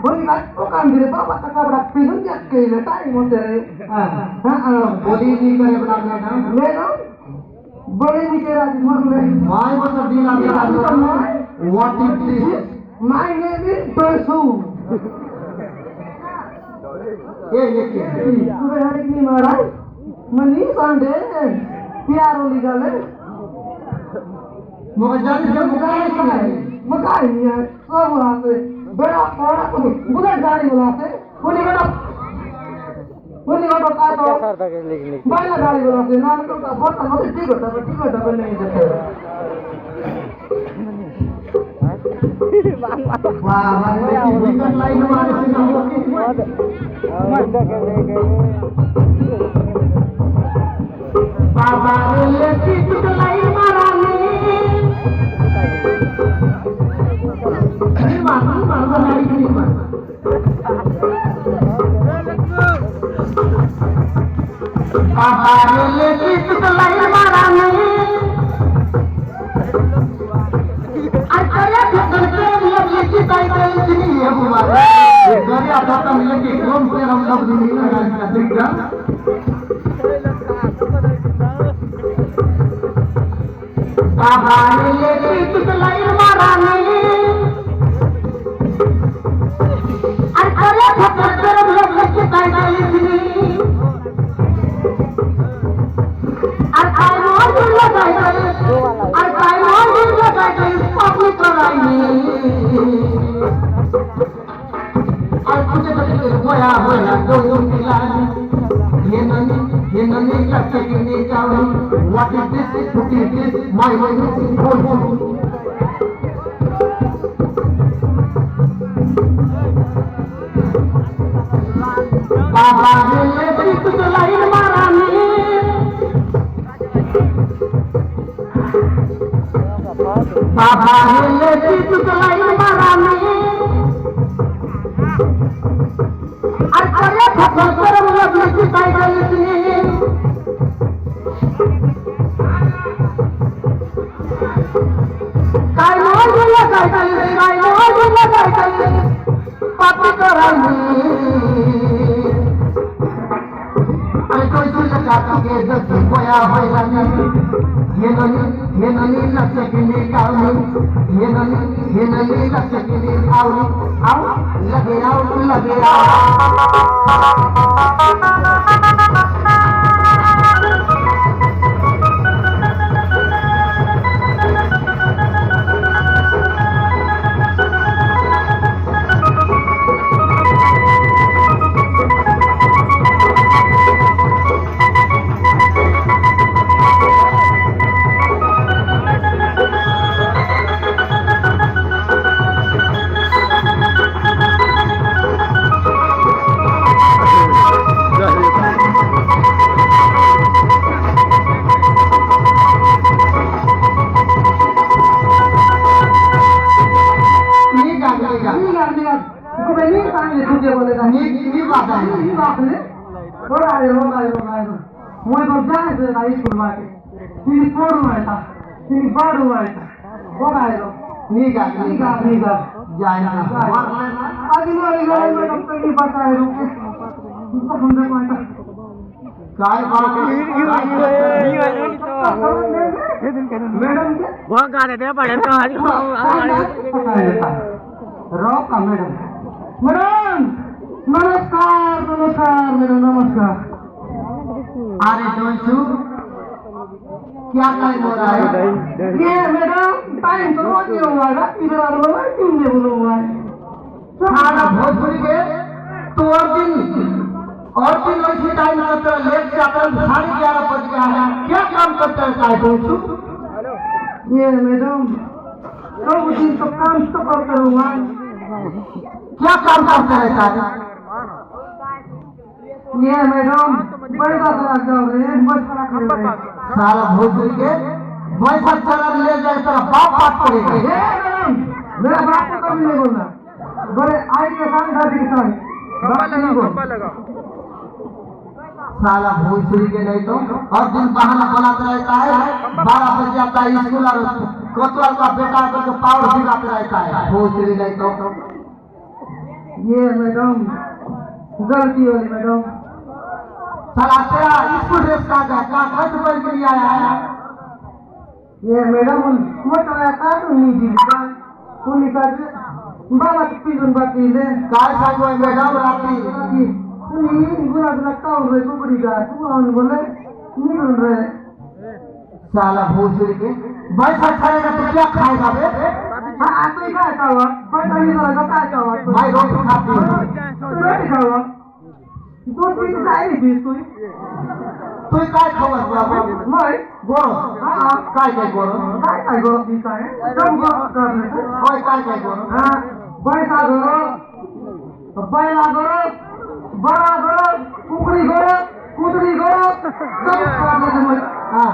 बोली का तो काम दिले बाबा का कपड़ा पहन के अकेले टाइम होते रहे बोली नहीं करे बना मैडम मैडम बोले नहीं के राजी मर ले माय मतलब दिन आप what is this my name is टोसू ये क्या तू हर एक नहीं मारा मनी सांडे प्यार वाली गल है मगर जान से मकाई नहीं है सब वहां से बड़ा बड़ा तो बुलेट गाड़ी बुलाते बोली बेटा का तो बाइला गाड़ी बुलाते नाम तो बहुत मत ठीक होता बोल नहीं देते वाह वाह विकेट लाइन मारे से हम लोग बाबा ले विकेट लाइन मारा नहीं मार गाड़ी नहीं मार बाबा ले विकेट लाइन मारा नहीं अरे ठोकर के लिए की ताई नहीं है हमारे घर आता था मिले कि कौन से हम लोग नहीं लगा देख जा बाबा ले विकेट लाइन मारा नहीं अरे ठोकर के लिए की ताई नहीं What is this? What is this? My name is Baba le wicket line मारा बाबा ले विकेट लाइन मारा अरे ठोकर कर मतलब की ताई गई काय मोर बोला काय पापी कराई अरे कोई तुझे चाहता के जैसे कोया होएगा नहीं ये नहीं लक्ष्य के लिए गाऊं ये नहीं लक्ष्य के लिए आओ लगे आओ नमस्कार अरे दोस्तों क्या टाइम हो रहा है ये मैडम टाइम तो रोज ही हुआ है इधर आ रहा है 3 बजे हुआ है सारा भोजपुरी के तो और दिन वैसे टाइम करते हैं लेट से आता है 11:30 बज गया है क्या काम करते हैं साहब दोस्तों ये मैडम तो दिन तो काम तो करते हुआ क्या काम करते हैं साहब ये मैडम बड़ी बात जाओ रे सारा भोजपुरी के वैसा चला ले जाए तेरा बाप बात पड़ेगा मेरा बाप को कभी नहीं बोलना बड़े आई के साथ दादी के साथ साला भोजपुरी के नहीं तो हर दिन बहाना बनाते रहता है 12 बजे आता है स्कूल और कोतवाल का बेटा करके पावर भिगाते रहता है भोजपुरी नहीं तो ये मैडम गलती हो गई मैडम। साला तेरा स्कूल ड्रेस कहाँ खर्च कर के लिए आया है? ये मैडम मोटा का तो नहीं दी पुली का बाबा पीजन बाकी दे काय सांगू मैडम रात्री पुली गुला गुला काउन रे कुकड़ी का तू आन बोले निकल रहे साला भोसड़ी के बैठा खाएगा तो क्या खाएगा बे? हाँ तो क्या खावा पैसा नहीं लगा क्या खावा भाई रोटी खाती हूँ रोटी खावा दो तीन साइड भी कोई तू काय खबर बाबा मैं गोरो हाँ काय गोरो काय गो भी काय कम गो कर ले ओए काय गोरो हाँ पैसा करो पैला करो बड़ा करो कुकड़ी करो कुतरी करो सब कर ले मैं हाँ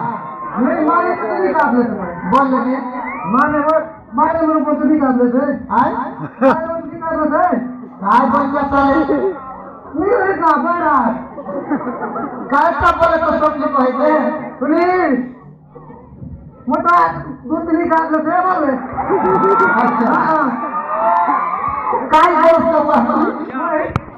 मेरी माने तो नहीं काट लेते बोल लेंगे माने मेरे को तो नहीं काट लेते आए माने मेरे को नहीं काट लेते काय बोल के चले नहीं रहता बड़ा काय सब बोले तो समझ को है दे प्लीज मोटा दूध नहीं काट लेते बोले अच्छा हाँ काय दोस्त हुआ